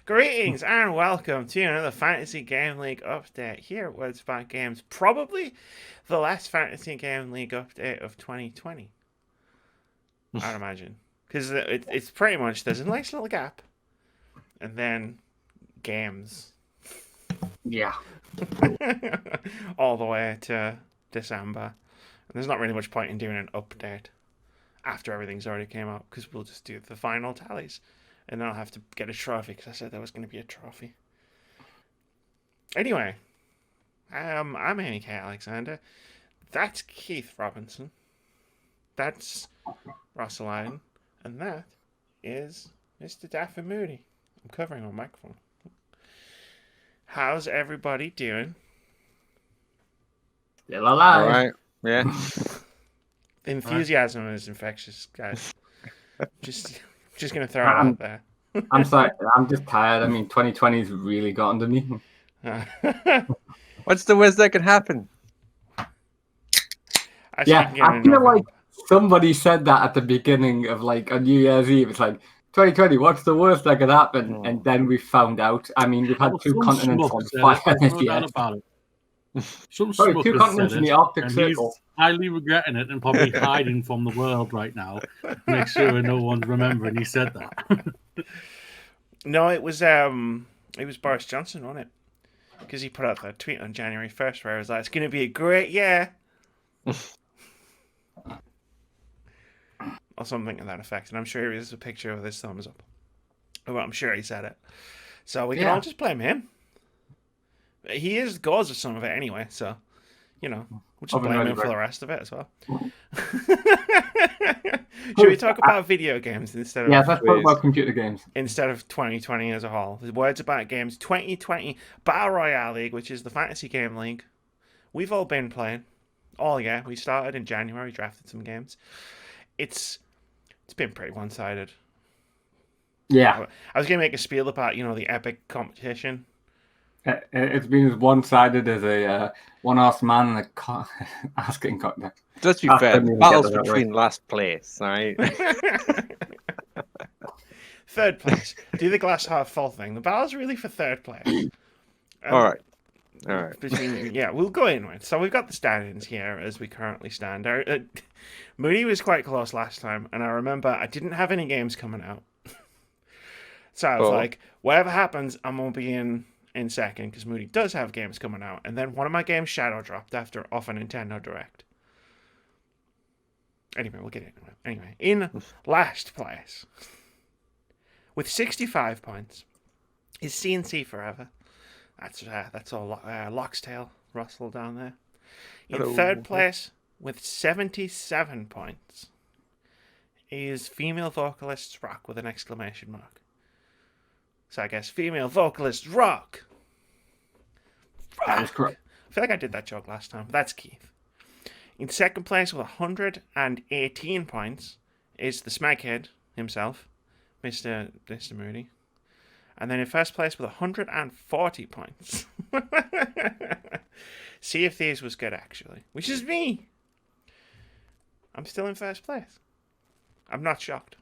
Greetings and welcome to another Fantasy Game League update here at Words About Games. Probably the last Fantasy Game League update of 2020, I'd imagine. Because it's pretty much, there's a nice little gap. And then games. Yeah. All the way to December. And there's not really much point in doing an update after everything's already came out. Because we'll just do the final tallies. And then I'll have to get a trophy because I said there was going to be a trophy. Anyway, I'm Annie K. Alexander. That's Keith Robinson. That's Russell Allen. And that is Mr. Daffy Moody. I'm covering my microphone. How's everybody doing? Still alive. All right. Yeah. The enthusiasm is infectious, guys. Just going to throw it out there. I'm sorry. I'm just tired. I mean, 2020's really gotten to me. What's the worst that could happen? I feel like somebody said that at the beginning of like a New Year's Eve. It's like 2020. What's the worst that could happen? And then we found out. I mean, we've had two continents on fire this year. Sorry, two continents in the Arctic Circle. He's highly regretting it and probably hiding from the world right now. Make sure no one's remembering he said that. No, it was Boris Johnson, wasn't it? Because he put out that tweet on January 1st where it was like, it's going to be a great year. Or something to that effect. And I'm sure there's a picture with his thumbs up. Well, I'm sure he said it. So we can all just blame him. He is the cause of some of it anyway, so, we'll just blame him for the rest of it as well. Should we talk about video games instead of... Yeah, let's talk about computer games. Instead of 2020 as a whole. The Words About Games 2020 Battle Royale League, which is the Fantasy Game League. We've all been playing all year. We started in January, drafted some games. It's been pretty one-sided. Yeah. I was going to make a spiel about, the epic competition. It's been as one-sided as a one-horse man and a asking contest. Let's be fair. Battles between last place, right? Third place. Do the glass half full thing. The battle's really for third place. All right. We'll go in with. So we've got the standings here as we currently stand. Moody was quite close last time, and I remember I didn't have any games coming out. So I was like, whatever happens, I'm going to be in second, because Moody does have games coming out. And then one of my games shadow dropped off a Nintendo Direct. Anyway, we'll get into it. Anyway, in last place, with 65 points, is CNC Forever. That's all Loxtail Russell down there. In third place, with 77 points, is Female Vocalists Rock with an exclamation mark. So I guess Female Vocalists Rock. That is correct. I feel like I did that joke last time. That's Keith. In second place with 118 points is the Smeghead himself, Mr. Moody. And then in first place with 140 points. Sea of Thieves was good, actually. Which is me. I'm still in first place. I'm not shocked.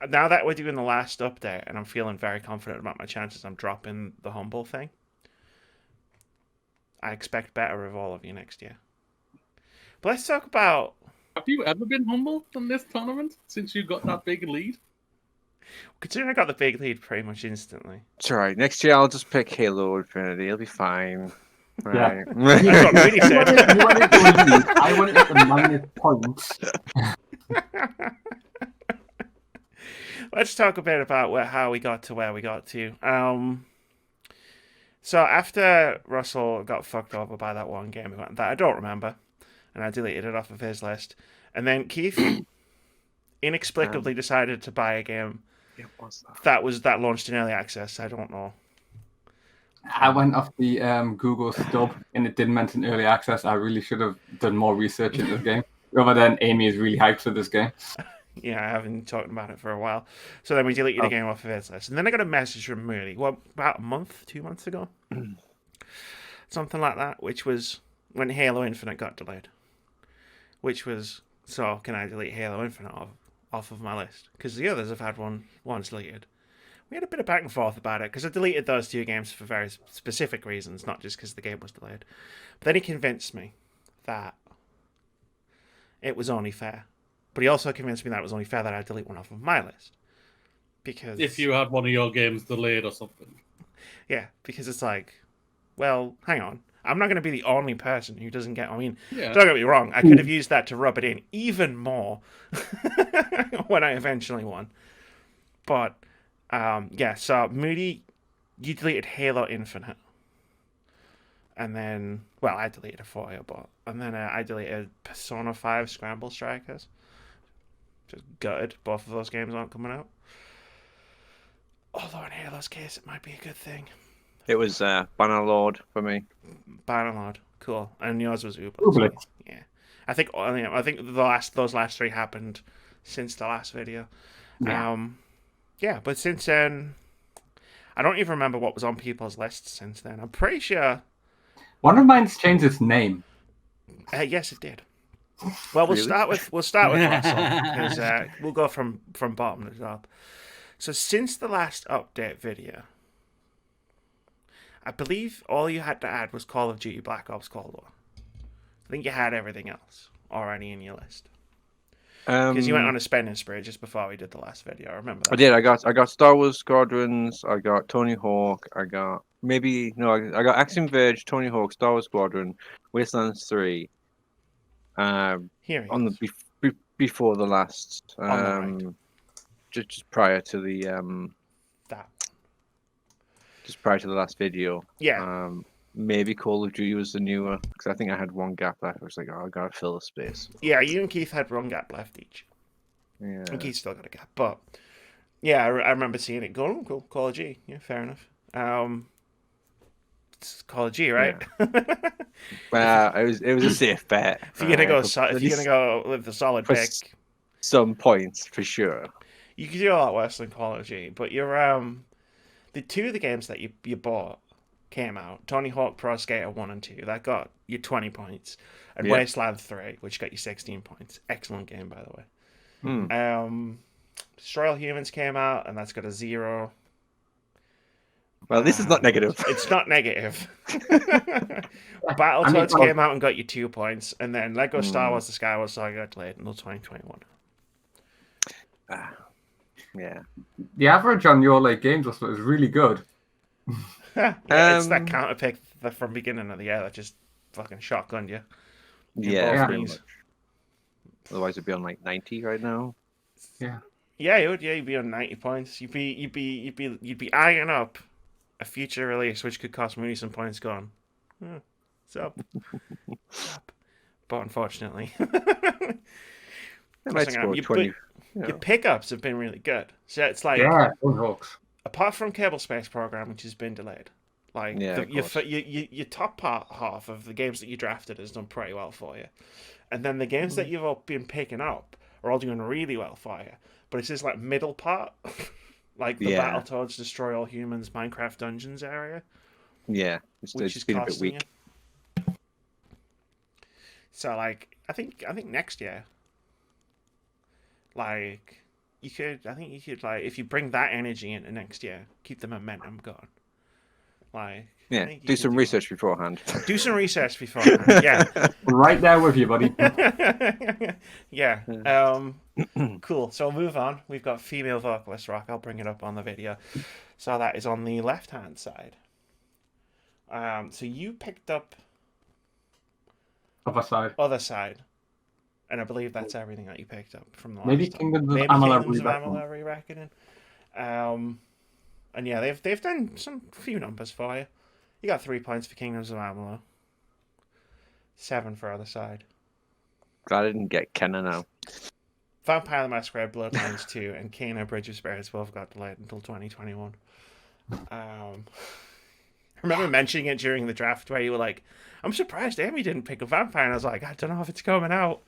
Now that we're doing the last update, and I'm feeling very confident about my chances, I'm dropping the humble thing. I expect better of all of you next year. But let's talk about... Have you ever been humble in this tournament since you got that big lead? Considering I got the big lead pretty much instantly. It's all right. Next year I'll just pick Halo Infinity. It'll be fine. Right. Yeah. That's what Moody said. I went at the minus points. Let's talk a bit about how we got to where we got to. So after Russell got fucked over by that one game that I don't remember, and I deleted it off of his list, and then Keith inexplicably decided to buy a game that launched in early access. I don't know. I went off the Google stub, and it didn't mention early access. I really should have done more research into this game. Rather than Amy is really hyped for this game. Yeah, I haven't been talking about it for a while. So then we deleted the game off of his list. And then I got a message from Moody, about 2 months ago? Something like that, which was when Halo Infinite got delayed. Which was, so can I delete Halo Infinite off of my list? Because the others have had one deleted. we had a bit of back and forth about it because I deleted those 2 games for very specific reasons, not just because the game was delayed. But then he convinced me that it was only fair. But he also convinced me that it was only fair that I delete one off of my list. Because If you had one of your games delayed or something. yeah, because it's like, well, hang on. I'm not going to be the only person who doesn't get... I mean, Yeah. don't get me wrong. I could have used that to rub it in even more when I eventually won. But, yeah, so Moody, you deleted Halo Infinite. And then, well, I deleted it for you, but... And then I deleted Persona 5 Scramble Strikers. Just gutted. Both of those games aren't coming out. Although in Halo's case, it might be a good thing. It was Bannerlord for me. Bannerlord, cool. And yours was Uber. Uber. Yeah, I think those last 3 happened since the last video. Yeah. Yeah, but since then, I don't even remember what was on people's lists since then. I'm pretty sure. One of mine's changed its name. Yes, it did. Well, we'll Really? start with Russell because we'll go from bottom to top. So since the last update video, I believe all you had to add was Call of Duty Black Ops Cold War. I think you had everything else already in your list. Because you went on a spending spree just before we did the last video. I remember that. I did. I got Star Wars Squadrons. I got Tony Hawk. I got I got Axiom Verge, Tony Hawk, Star Wars Squadron, Wastelands 3. Here he On is. the before the last On the right. just prior to the That. just prior to the last video. Yeah. Maybe Call of Duty was the newer because I think I had one gap left. I was like, oh, I gotta fill the space. Yeah, you and Keith had one gap left each. Yeah. And Keith still got a gap. But, yeah, I remember seeing it going, oh, cool, Call of Duty. Yeah, fair enough. It's Call of Duty, right? Well, it was a safe bet. If you're gonna go, But if you're gonna go with the solid for pick, some points for sure. you could do a lot worse than Call of Duty. But you're the 2 of the games that you bought came out. Tony Hawk Pro Skater 1 and 2 that got you 20 points, and Yeah. Wasteland 3 which got you 16 points. Excellent game, by the way. Destroy All Humans came out, and that's got a 0. Well, this is not negative. It's not negative. Battletoads came out and got you 2 points, and then Lego Star Wars: The Skyward Saga got delayed until 2021. Yeah. The average on your games was really good. Yeah, it's that counter pick from beginning of the year that just fucking shotgunned you. Yeah. Both Pretty knees. much. Otherwise, it'd be on 90 right now. Yeah. Yeah, you would. Yeah, you'd be on 90 points. You'd be eyeing up a future release which could cost Mooney some points. Going, what's up? But unfortunately, It might score 20. your pickups have been really good. So it's like, Yeah, Tony Hawks. apart from Cable Space Program, which has been delayed, like Yeah, of course. your top half of the games that you drafted has done pretty well for you, and then the games that you've all been picking up are all doing really well for you. But it's this middle part, like the Yeah. Battletoads Destroy All Humans Minecraft Dungeons area, Yeah, which it's is been a bit costing weak. you. So I think next year, you could if you bring that energy into next year, keep the momentum going. I Yeah, think you do could some research beforehand. Do some research beforehand. Yeah. I'm right there with you, buddy. Yeah. Cool. So we'll move on. We've got female vocalist rock. I'll bring it up on the video. So that is on the left-hand side. So you picked up Other side. Other Side. And I believe that's everything that you picked up from the last Maybe time. Kingdoms of Maybe Amalur Kingdoms of Re-Reckoning. Amalur Re-Reckoning. And yeah, they've done some few numbers for you. You got 3 points for Kingdoms of Amalur. 7 for Other Side. Glad I didn't get Kenna now. Vampire the Masquerade Bloodlines 2 and Kena Bridge of Spirits both got delayed until 2021. I remember mentioning it during the draft where you were like, I'm surprised Amy didn't pick a Vampire. And I was like, I don't know if it's coming out.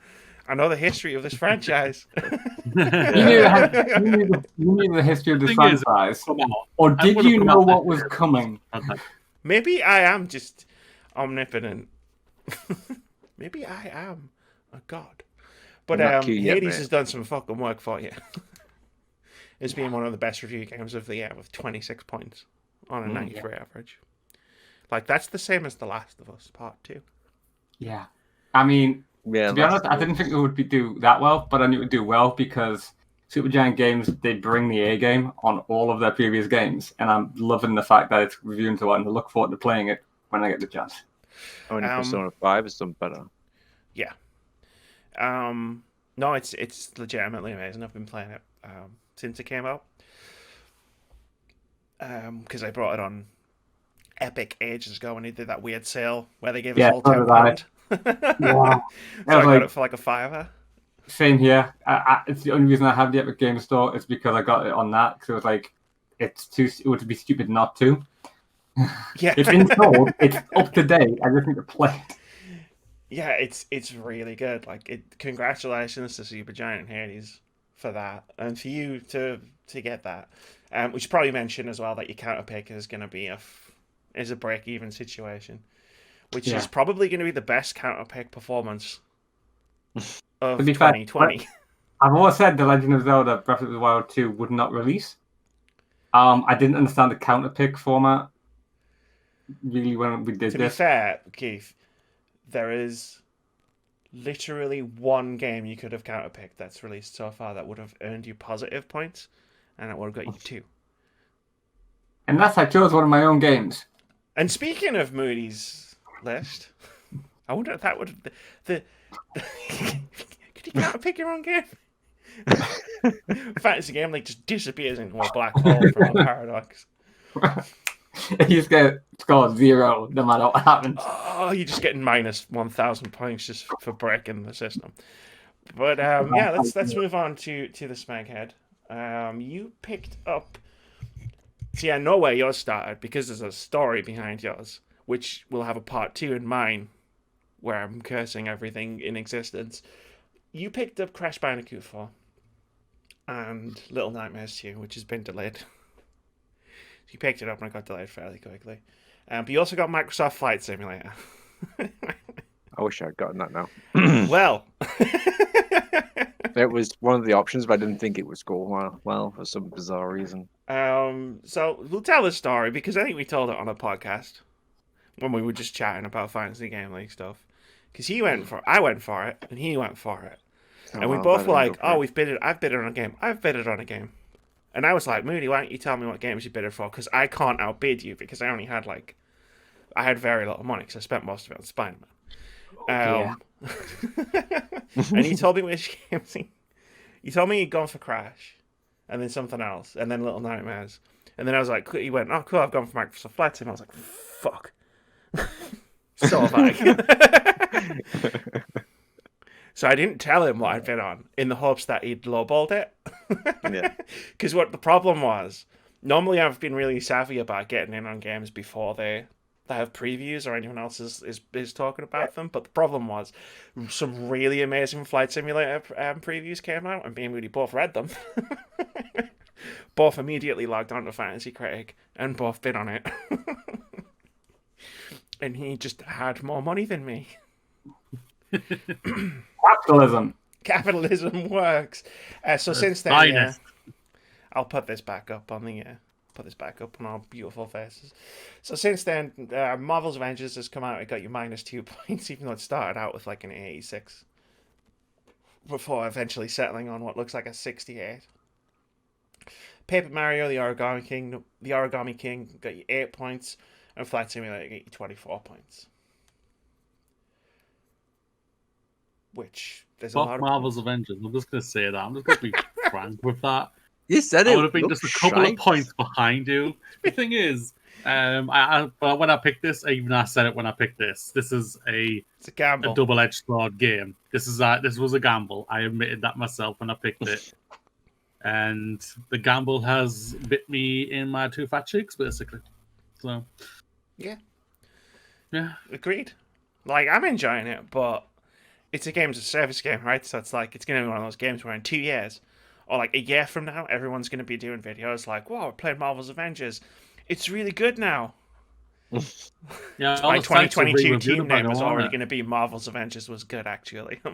I know the history of this franchise. You knew the history of this Thing is, franchise. Come out. Or I did would've you come know out what that was year. coming? Maybe I am just omnipotent. Maybe I am a god. But I'm not cute yet, Hades mate. has done some fucking work for you. as being one of the best review games of the year with 26 points on a 93 average. Like, that's the same as The Last of Us Part 2. Yeah. I mean, Yeah, to be honest, I didn't think it would do that well, but I knew it would do well because Supergiant Games, they bring the A game on all of their previous games, and I'm loving the fact that it's reviewing to one, and I look forward to playing it when I get the chance. Only Persona 5 is done better. Yeah. No, it's legitimately amazing. I've been playing it since it came out. Because I brought it on Epic ages ago when they did that weird sale where they gave us all £10. Yeah. So I got it for like a $5. Same here. It's the only reason I have the Epic Game Store is because I got it on that. Because it was like, it would be stupid not to. Yeah. It's installed. It's up to date. I just need to play it. Yeah, it's really good. Like, congratulations to Supergiant and Hades for that, and for you to get that. We should probably mention as well that your counter pick is going to be a break even situation, which is probably going to be the best counter pick performance of 2020. I've always said The Legend of Zelda Breath of the Wild 2 would not release. I didn't understand the counter pick format really when we did this. To be fair, Keith, there is literally one game you could have counter picked that's released so far that would have earned you positive points, and it would have got you 2. And that's I chose one of my own games. And speaking of Moody's list, I wonder if that would could you counter pick your own game? Fantasy game like just disappears into a black hole from a paradox. He's gonna score 0 no matter what happens. Oh, you're just getting minus 1,000 points just for breaking the system. But yeah, let's move on to the Smeghead. You picked up. See, I know where yours started because there's a story behind yours, which will have a part 2 in mine, where I'm cursing everything in existence. You picked up Crash Bandicoot 4 and Little Nightmares 2, which has been delayed. You picked it up and it got delayed fairly quickly. But you also got Microsoft Flight Simulator. I wish I'd gotten that now. Well, it was one of the options, but I didn't think it was going well for some bizarre reason. So we'll tell the story because I think we told it on a podcast when we were just chatting about Fantasy Game League stuff. Because I went for it, and he went for it, and we both were like, "Oh, I've bidded on a game. I've bidded on a game." And I was like, Moody, why don't you tell me what games you bidded for? Because I can't outbid you because I only had I had very little money because I spent most of it on Spider-Man. And he told me which games he told me he'd gone for Crash, and then something else, and then Little Nightmares. And then I was like, he went, oh, cool, I've gone for Microsoft Flight Sim. I was like, fuck. So have I. So I didn't tell him what I'd been on in the hopes that he'd lowballed it. Yeah. Because what the problem was, normally I've been really savvy about getting in on games before they have previews or anyone else is talking about them. But the problem was some really amazing Flight Simulator previews came out, and me and Moody both read them. Both immediately logged on to Fantasy Critic and both bid on it. And he just had more money than me. Capitalism works. So since then, I'll put this back up on our beautiful faces. So since then, Marvel's Avengers has come out. It got you minus 2 points, even though it started out with like an 86, before eventually settling on what looks like a 68. Paper Mario: The Origami King got you 8 points, and Flight Simulator got you 24 points. Which there's a lot of Marvel's Avengers. I'm just going to say that. I'm just going to be frank with that. You said it. I would have been just a couple of points behind you. The thing is, when I picked this, I said it when I picked this. This is it's a gamble, a double-edged sword game. This was a gamble. I admitted that myself when I picked it, and the gamble has bit me in my 2 fat cheeks, basically. So, yeah, agreed. Like, I'm enjoying it, but it's a games of service game, right? So it's like, it's going to be one of those games where in 2 years, or like a year from now, everyone's going to be doing videos like, wow, we're playing Marvel's Avengers. It's really good now. Yeah, all My the sites have 2022 re-reviewed team it, but I name don't was want already it. going to be Marvel's Avengers was good, actually. Oh,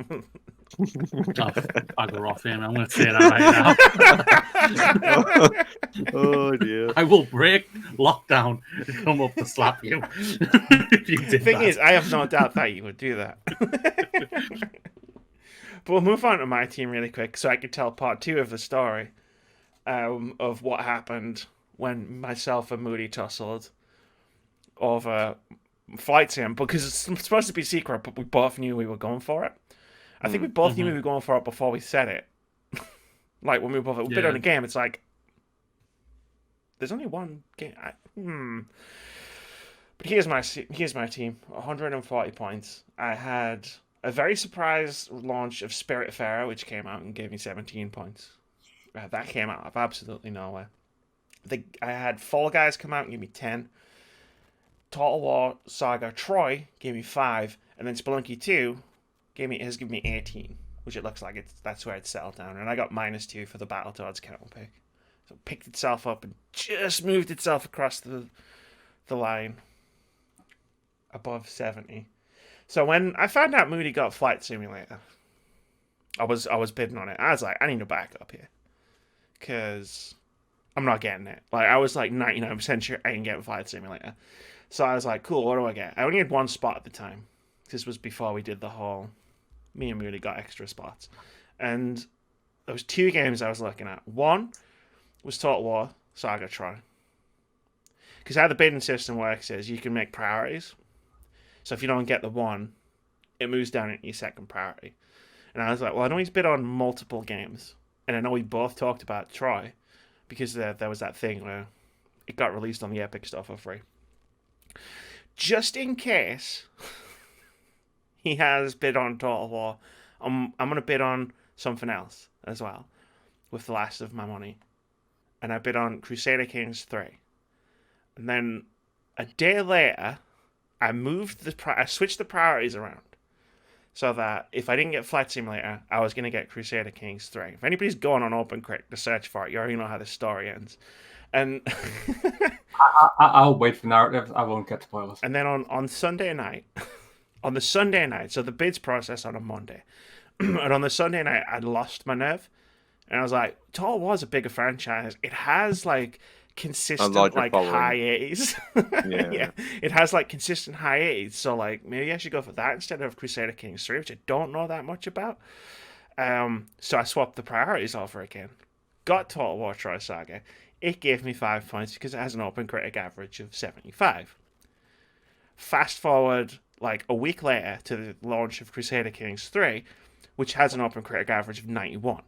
bugger off him. I'm going to say that right now. Oh dear. I will break lockdown and come up to slap you if you The did thing that. is, I have no doubt that you would do that. But we'll move on to my team really quick so I can tell part 2 of the story of what happened when myself and Moody tussled over Flight Sim, because it's supposed to be secret, but we both knew we were going for it. I think we both knew we were going for it before we said it. Like when we both bid on a game, it's like there's only one game. But here's my team: 140 points. I had a very surprise launch of Spiritfarer, which came out and gave me 17 points. That came out of absolutely nowhere. I had Fall Guys come out and give me 10. Total War Saga Troy gave me 5, and then Spelunky 2 has given me 18, which it looks like that's where it settled down. And I got -2 for the Battletoads counter pick. So it picked itself up and just moved itself across the line above 70. So when I found out Moody got Flight Simulator, I was bidding on it. I was like, I need a backup here, because I'm not getting it. Like, I was like 99% sure I can get Flight Simulator. So I was like, cool, what do I get? I only had one spot at the time. This was before we did the whole, me and Moody got extra spots. And there was 2 games I was looking at. One was Total War Saga Troy. Because how the bidding system works is you can make priorities. So if you don't get the one, it moves down into your second priority. And I was like, well, I know he's bid on multiple games. And I know we both talked about Troy, because there was that thing where it got released on the Epic Store for free. Just in case he has bid on Total War, I'm going to bid on something else as well with the last of my money. And I bid on Crusader Kings 3. And then a day later, I switched the priorities around so that if I didn't get Flight Simulator, I was going to get Crusader Kings 3. If anybody's going on OpenCritic to search for it, you already know how the story ends. And I'll wait for narratives. I won't get spoilers. And then on Sunday night, on the Sunday night, so the bids process on a Monday, and on the Sunday night, I lost my nerve, and I was like, Total War's a bigger franchise. It has like consistent like following. high 80s. Yeah. It has like consistent high 80s. So like maybe I should go for that instead of Crusader Kings 3, which I don't know that much about. So I swapped the priorities over again. Got Total War Troy Saga. It gave me 5 points because it has an OpenCritic average of 75. Fast forward like a week later to the launch of Crusader Kings 3, which has an OpenCritic average of 91.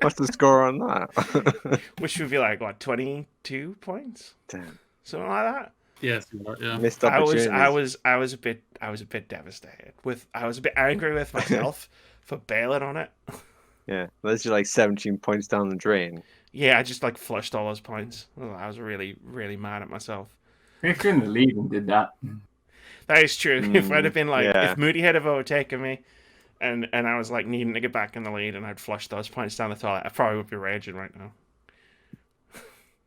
What's the score on that? Which would be like, what, 22 points? Damn. Something like that. Yes, yeah. Missed I opportunities. was a bit devastated. I was a bit angry with myself for bailing on it. Yeah, that's just like 17 points down the drain. Yeah, I just like flushed all those points. I was really, really mad at myself. If you're in the lead and did that. That is true. If I'd have been like, yeah. if Moody had have overtaken me, and I was like needing to get back in the lead, and I'd flushed those points down the toilet, I probably would be raging right now.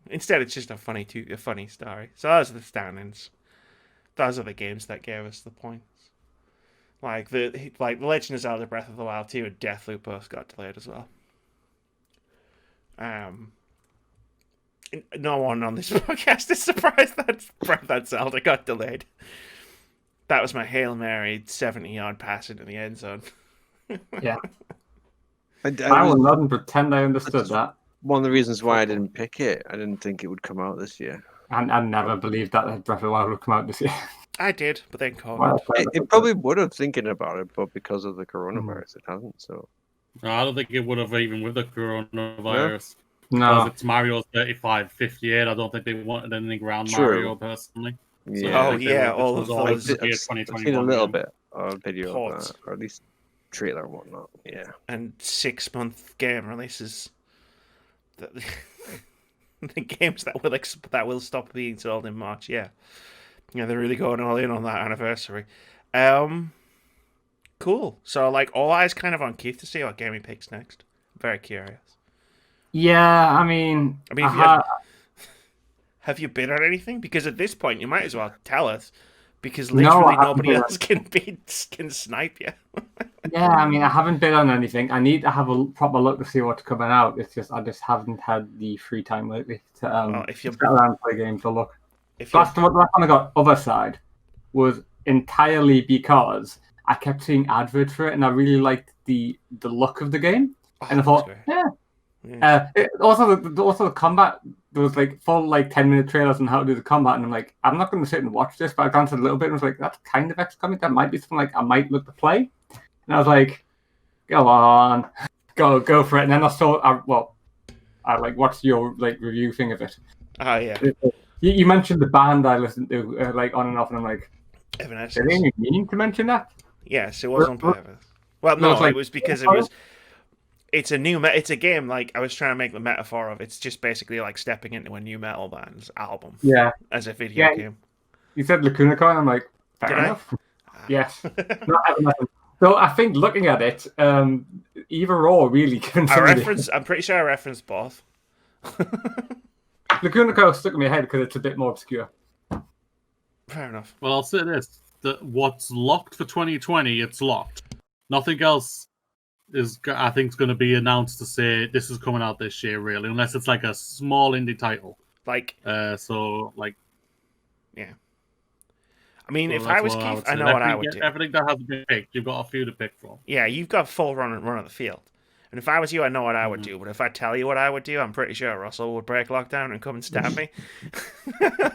Instead, it's just a funny story. So those are the standings. Those are the games that gave us the points. Like the Legend of Zelda: Breath of the Wild 2 and Deathloop both got delayed as well. No one on this podcast is surprised that Zelda got delayed. That was my Hail Mary 70-yard pass into the end zone. Yeah. I will was not pretend I understood that. one of the reasons why I didn't pick it. I didn't think it would come out this year. And I never believed that Breath of the Wild would come out this year. I did, but then COVID. Well, It probably would have thinking about it, but because of the coronavirus, it hasn't. So No, I don't think it would have even with the coronavirus. Because No. it's Mario's 35-58. I don't think they wanted anything around True. Mario personally. yeah, Oh, yeah, all of always those. I've seen a little bit of video of Ports. that, or at least trailer and whatnot. Yeah, And 6-month game releases. The games that will stop being sold in March. Yeah, they're really going all in on that anniversary. Cool. So like all eyes kind of on Keith to see what game he picks next. Very curious. Yeah, I mean, I mean, if you had Have you bid on anything? Because at this point, you might as well tell us, because No, literally I haven't nobody bid on- else can snipe you. Yeah, I mean, I haven't bid on anything. I need to have a proper look to see what's coming out. It's just I just haven't had the free time lately to Well, if you- sit around and play games to look. If you Last one I got other side was entirely because I kept seeing adverts for it, and I really liked the look of the game. Oh, And I that's thought, great. yeah. Yeah. Also the combat, there was like full like 10-minute trailers on how to do the combat, and I'm like, I'm not going to sit and watch this, but I glanced at it a little bit and was like, that's kind of XCOM. That might be something like I might look to play. And I was like, go on, go for it. And then I like watched your like review thing of it. Oh yeah, You mentioned the band I listened to like on and off, and I'm like, did they Evanescence. even mean to mention that? Yes, it was on Well, purpose. Well, no, no, it's like- it was because it's a it's a game. Like I was trying to make the metaphor of it's just basically like stepping into a new metal band's album Yeah, as a video Yeah. game. you said Lacuna Coin. I'm like, fair Did I? enough. Yes. Not Evanescence. So I think looking at it, either or really given I some of the- referenced. I'm pretty sure I referenced both. Lacuna Coil stuck in my head because it's a bit more obscure. Fair enough. Well, I'll say this: what's locked for 2020, it's locked. Nothing else I think, is going to be announced to say this is coming out this year, really, unless it's like a small indie title. Like, So, like, I mean, well, if that's I was what Keith, would I say. know what I would do. Everything that hasn't been picked, you've got a few to pick from. Yeah, you've got full run of the field. And if I was you, I know what I would Mm-hmm. do. But if I tell you what I would do, I'm pretty sure Russell would break lockdown and come and stab me.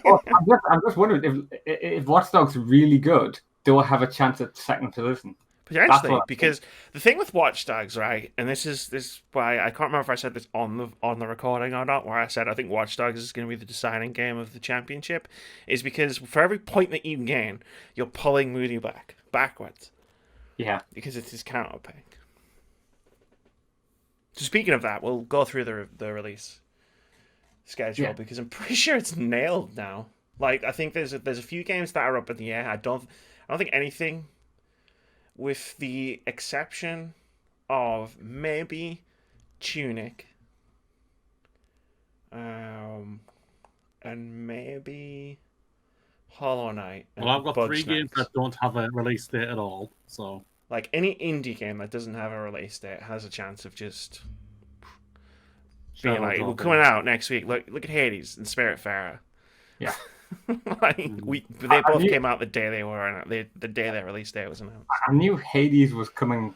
Well, I'm just wondering if Watch Dogs really good, do I have a chance at second position? Potentially, what I because the thing with Watch Dogs, right, and this is why I can't remember if I said this on the recording or not, where I said I think Watch Dogs is going to be the deciding game of the championship, is because for every point that you gain, you're pulling Moody backwards, Yeah. because it's his counter pick. So speaking of that, we'll go through the release schedule Yeah. because I'm pretty sure it's nailed now. Like I think there's a few games that are up in the air. I don't think anything, with the exception of maybe Tunic, and maybe Hollow Knight. And Well, I've got 3 games Bugsnax. that don't have a release date at all, so... Like any indie game that doesn't have a release date has a chance of just being Shadow like, we're dropping. coming out next week. Look at Hades and Spiritfarer. Yeah. Like they I both knew- came out the day they were the day their release date was announced. I knew Hades was coming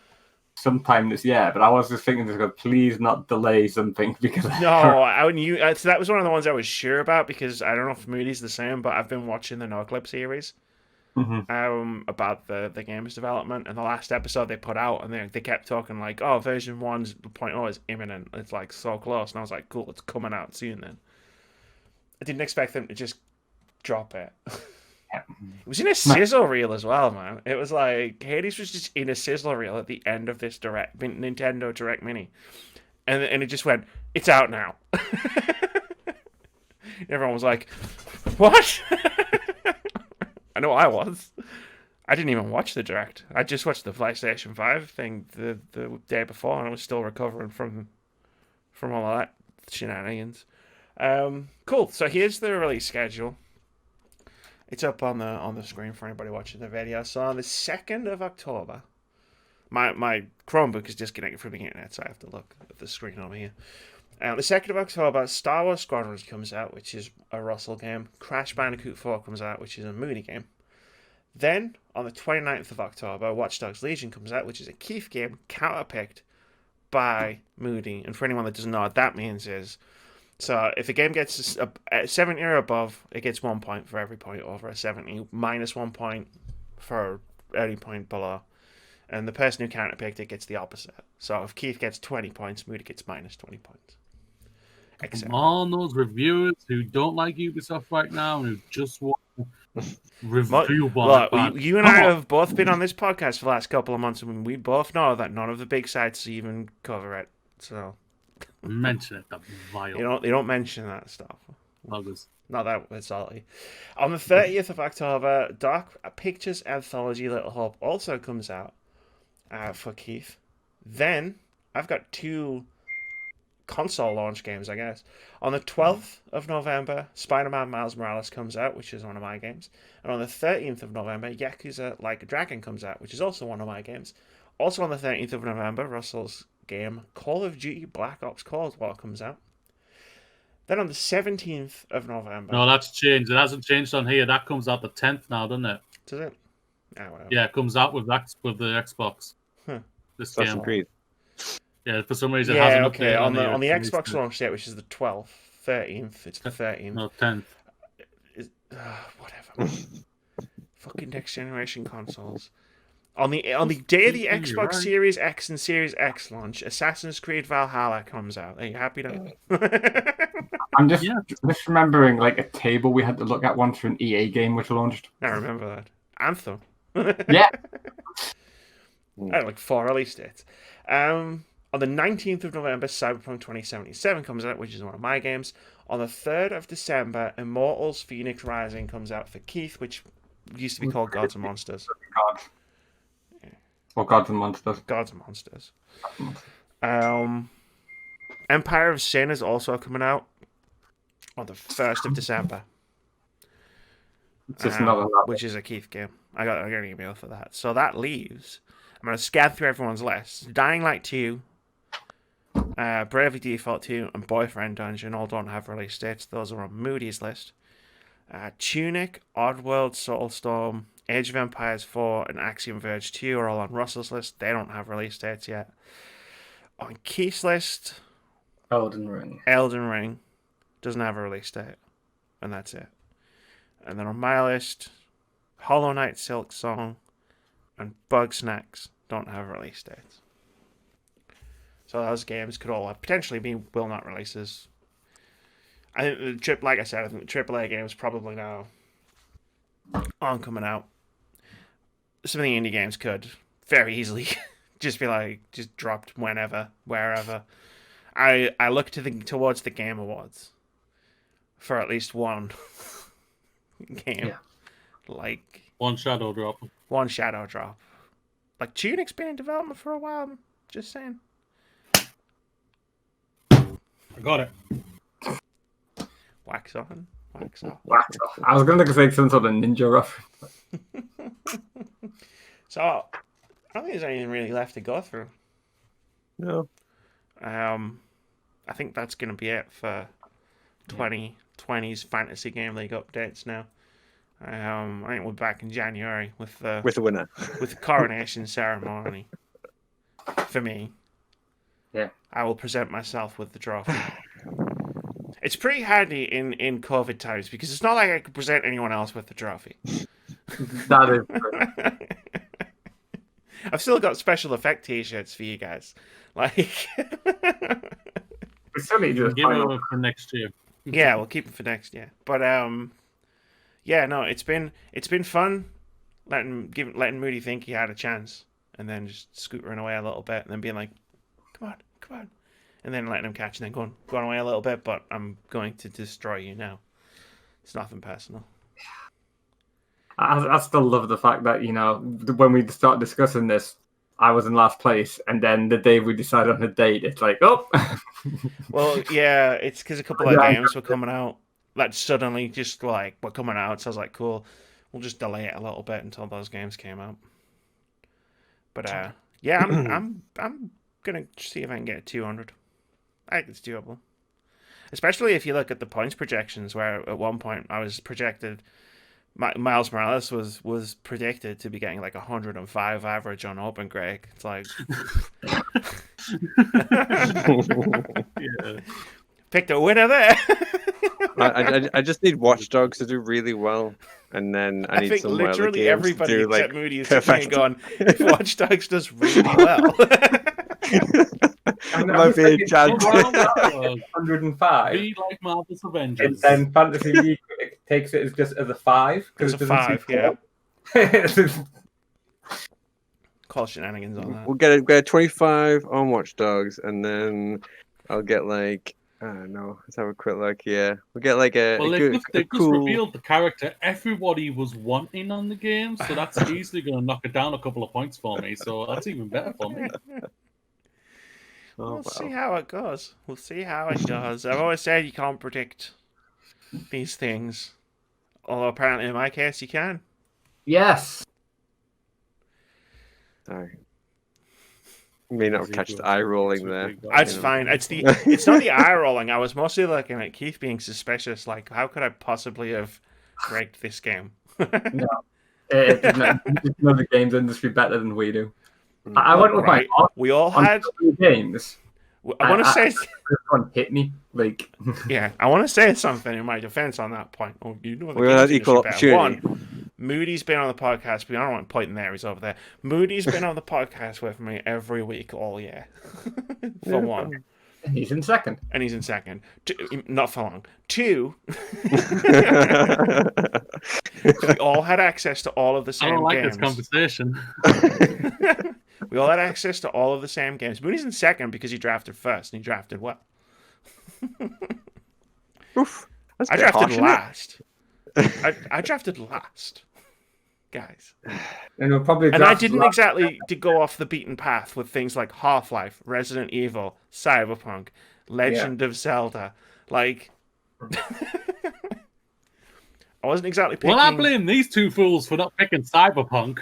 sometime this year, but I was just thinking, please not delay something because No, I knew so that was one of the ones I was sure about because I don't know if Moody's the same, but I've been watching the No Clip series Mhm. about the game's development, and the last episode they put out, and they kept talking like, oh, version 1.0 is imminent. It's like so close, and I was like, cool, it's coming out soon. Then I didn't expect them to just drop it. It was in a sizzle reel as well, man. It was like Hades was just in a sizzle reel at the end of this Nintendo Direct Mini, and it just went, "It's out now." Everyone was like, "What?" I know I was. I didn't even watch the Direct. I just watched the PlayStation 5 thing the day before, and I was still recovering from all of that shenanigans. Cool. So here's the release schedule. It's up on the screen for anybody watching the video. So on the 2nd of October, my Chromebook is disconnected from the internet, so I have to look at the screen over here. The 2nd of October, Star Wars Squadrons comes out, which is a Russell game. Crash Bandicoot 4 comes out, which is a Moody game. Then, on the 29th of October, Watch Dogs Legion comes out, which is a Keith game, counterpicked by Moody. And for anyone that doesn't know what that means is, so if a game gets a 70 or above, it gets 1 point for every point over a 70, minus 1 point for any point below. And the person who counterpicked it gets the opposite. So if Keith gets 20 points, Moody gets minus 20 points. Come on, those reviewers who don't like Ubisoft right now and who just want to review Look, one. you and I have both been on this podcast for the last couple of months, and we both know that none of the big sites even cover it. So Mention it, that vile they don't mention that stuff. buggers. Not that it's salty. On the 30th of October, Dark Pictures Anthology Little Hope also comes out for Keith. Then I've got 2 console launch games, I guess. On the 12th of November, Spider-Man Miles Morales comes out, which is one of my games. And on the 13th of November, Yakuza Like a Dragon comes out, which is also one of my games. Also on the 13th of November, Russell's game Call of Duty Black Ops Cold War comes out. Then on the 17th of November... No, that's changed. It hasn't changed on here. That comes out the 10th now, doesn't it? Does it? Oh, well. Yeah, it comes out with the Xbox. Huh. This Assassin's game. Creed. Yeah, for some reason it Yeah, hasn't okay. updated On the here. Xbox launch date, which is the 12th, 13th, it's the 13th. No, 10th. Whatever. Fucking next generation consoles. On the day of the You're Xbox right. Series X and Series X launch, Assassin's Creed Valhalla comes out. Are you happy now? I'm just Yeah. remembering like a table we had to look at once for an EA game which launched. I remember that. Anthem. Yeah. I had like 4 release dates. On the 19th of November, Cyberpunk 2077 comes out, which is one of my games. On the 3rd of December, Immortals Phoenix Rising comes out for Keith, which used to be called Gods and Monsters. Gods. Or Gods and Monsters. Gods and Monsters. Empire of Sin is also coming out on the 1st of December. It's just another Which is a Keith game. I got an email for that. So that leaves... I'm going to scan through everyone's list. Dying Light 2, Bravely Default 2, and Boyfriend Dungeon all don't have release dates. Those are on Moody's list. Tunic, Oddworld, Soulstorm, Age of Empires 4, and Axiom Verge 2 are all on Russell's list. They don't have release dates yet. On Keith's list, Elden Ring. Elden Ring doesn't have a release date. And that's it. And then on my list, Hollow Knight, Silk Song, and Bug Snacks don't have release dates. So those games could all potentially be will not releases. I think the trip, like I said, I think the AAA games probably now aren't coming out. Some of the indie games could very easily just be just dropped whenever, wherever. I look towards the Game Awards for at least one game. Yeah. Like One shadow drop. one shadow drop. Like Tunic's been in development for a while. Just saying. I got it. Wax on, wax off. I was going to say some sort of ninja rough. So I don't think there's anything really left to go through. No. I think that's going to be it for 2020's Fantasy Game League updates now. I think we're back in January with the winner. with the coronation ceremony. For me, Yeah. I will present myself with the trophy. It's pretty handy in COVID times because it's not like I could present anyone else with the trophy. That is true. I've still got special effect T-shirts for you guys. Like, We still need to just Give it find over out. for next year. yeah, we'll keep them for next year. But yeah, no, it's been fun letting Moody think he had a chance, and then just scootering away a little bit, and then being like, come on, and then letting him catch, and then going away a little bit. But I'm going to destroy you now. It's nothing personal. I still love the fact that, when we start discussing this, I was in last place, and then the day we decide on the date, it's like, oh! Well, yeah, it's because a couple of Yeah. games were coming out. Like, suddenly, just like, were coming out. So I was like, cool, we'll just delay it a little bit until those games came out. But, yeah, I'm going to see if I can get 200. I think it's doable. Especially if you look at the points projections, where at one point I was projected... Miles Morales was predicted to be getting like 105 average on Open Greg. It's like Yeah. picked a winner there. I just need Watch Dogs to do really well, and then I I need think some other literally games everybody to do except like Moody is sitting there perfect. going, if Watch Dogs does really well. And Might be a chance. 105. Be like Marvel's And Avengers. then Fantasy League takes it as a 5. It's a it doesn't 5, see 4. Call shenanigans on that. We'll get 25 on Watch Dogs, and then I'll get like I don't know. Let's have a quick look. Yeah, we'll get like a Well, good, they a just cool. revealed the character everybody was wanting on the game, so that's easily going to knock it down a couple of points for me. So that's even better for me. Oh, We'll see well. how it goes. We'll see how it goes. I've always said you can't predict these things. Although apparently in my case you can. Yes. Sorry. You may not have catch the eye rolling there. That's You know. fine. It's not the eye rolling. I was mostly looking at Keith being suspicious. Like, how could I possibly have rigged this game? No. You just know the games industry better than we do. I went with Right. my heart We all on had. 3 games. I want to say. This one hit me. Like, Yeah, I want to say something in my defense on that point. Oh, you know the We games had industry equal better. opportunity. One, Moody's been on the podcast, but I don't want to point in there. He's over there. Moody's been on the podcast with me every week all year. For one. he's in second. And he's in second. Two, not for long. Two, we all had access to all of the I same don't like games. this conversation. We all had access to all of the same games. Moody's in second because he drafted first, and he drafted well. Oof. That's a I bit drafted harsh, isn't it? last. I drafted last, guys. And we'll probably And I draft didn't last- exactly to go off the beaten path with things like Half-Life, Resident Evil, Cyberpunk, Legend of Zelda. Like, I wasn't exactly picking... Well, I blame these two fools for not picking Cyberpunk.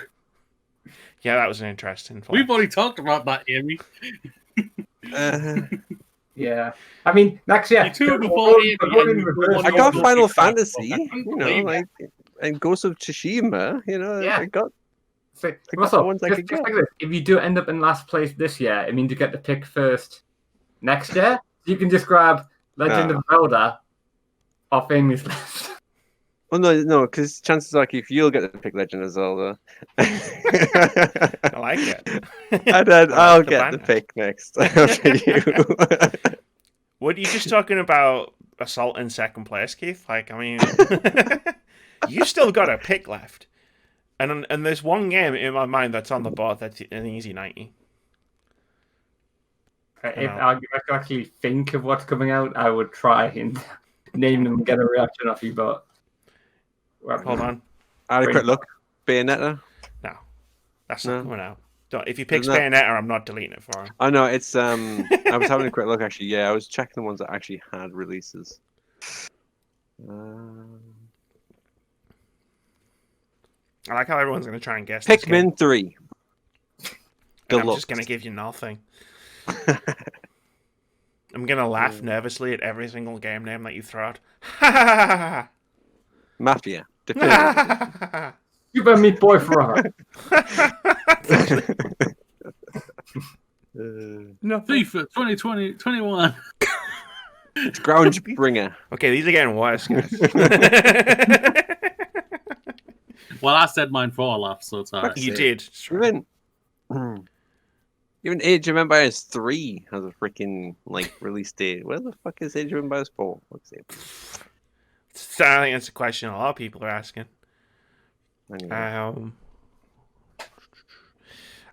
Yeah, that was an interesting flex. We've already talked about that, Amy. Yeah. I mean, next year. You two before Amy, and I you got don't Final pick Cyberpunk. Fantasy, I couldn't you know, believe like, and Ghost of Tsushima, you know, Yeah. I got So, the Russell, ones I just, could just get. like this, if you do end up in last place this year, it means you get to pick first next year. You can just grab Legend of Zelda off Amy's list. Oh no, because chances are, Keith, you'll get to pick Legend of Zelda. I like it. And then I I'll like the get the banner. pick next after you. What are you just talking about Assault in second place, Keith? Like, I mean, you still got a pick left. And there's one game in my mind that's on the board that's an easy 90. If I could actually think of what's coming out, I would try and name them and get a reaction off you, but... Well, Hold on. I had a quick look. Bayonetta. No. That's No. not coming out. Don't, if he picks Isn't Bayonetta, I'm not deleting it for him. I know it's I was having a quick look actually. Yeah, I was checking the ones that actually had releases. I like how everyone's going to try and guess this game. Pikmin 3. And I'm Deluxe. just going to give you nothing. I'm going to laugh nervously at every single game name that you throw out. Ha Mafia. ha Definitive. Super Meat Boy forever. No. FIFA 2020, 21. Groundbringer. Okay, these are getting worse, guys. Well, I said mine for a laugh, so it's alright. You did. Even Age of Empires 3 has a freaking like release date. Where the fuck is Age of Empires 4? Let's see. So I think that's a question a lot of people are asking. Anyway.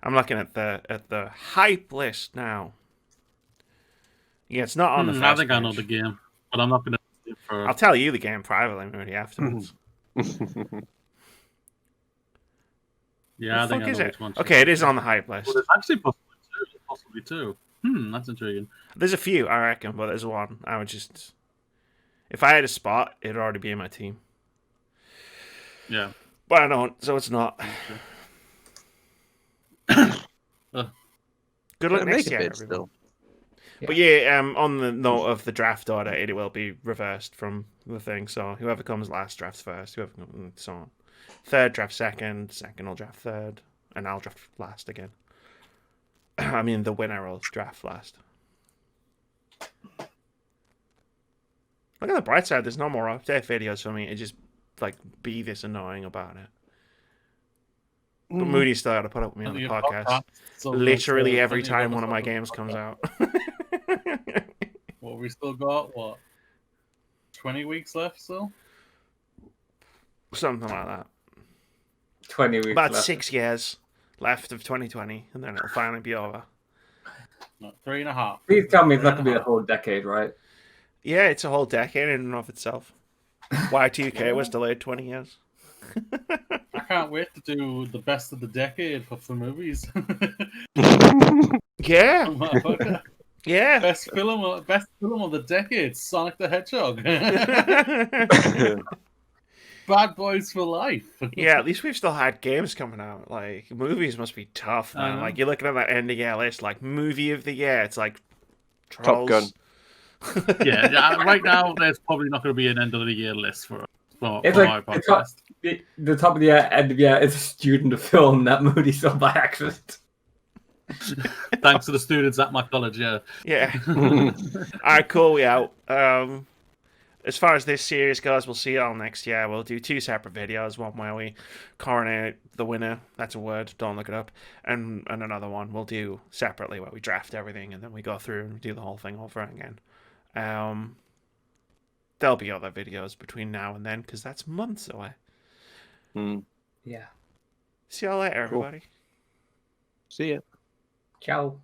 I'm looking at the hype list now. Yeah, it's not on the first I think I know page. the game, but I'm not going to. I'll tell you the game privately, maybe afterwards. Yeah, I The think fuck I is know it? which one. Okay, it is on the hype list. Well, there's actually possibly two. That's intriguing. There's a few, I reckon, but there's one. I would just, if I had a spot, it'd already be in my team. Yeah. But I don't, so it's not. Good luck Make next a year, bid everyone. still. But yeah, on the note of the draft order, it will be reversed from the thing. So whoever comes last drafts first, whoever and so on. Third draft second, second will draft third, and I'll draft last again. I mean, the winner will draft last. Look at the bright side. There's no more update videos for me to just like be this annoying about it. But Moody's still got to put up with me on the podcast. So Literally so every plenty of time one of my other games stuff. comes out. Well, we still got what 20 weeks left still. Something like that. 20 weeks About left. 6 years left of 2020, and then it'll finally be over. No, 3.5. Please tell me it's not going to be a whole decade, right? Yeah, it's a whole decade in and of itself. Y2K was delayed 20 years. I can't wait to do the best of the decade for movies. Yeah, Motherfucker. Yeah. Best film of the decade, Sonic the Hedgehog. Bad Boys for Life. Yeah, at least we've still had games coming out. Like, movies must be tough, I man. know. Like, you're looking at that end of year list, like, movie of the year. It's like Top Gun. Trolls. Yeah, right now there's probably not going to be an end of the year list for It's our like podcast. the top of the year, end of year. It's a student film that movie saw by accident. Thanks to the students at my college, yeah. Yeah. All right, cool. We out. As far as this series goes, we'll see you all next year. We'll do 2 separate videos. One where we coronate the winner. That's a word. Don't look it up. And another one we'll do separately where we draft everything and then we go through and do the whole thing over again. There'll be other videos between now and then because that's months away. Yeah. See y'all later, Cool. everybody. See ya. Ciao.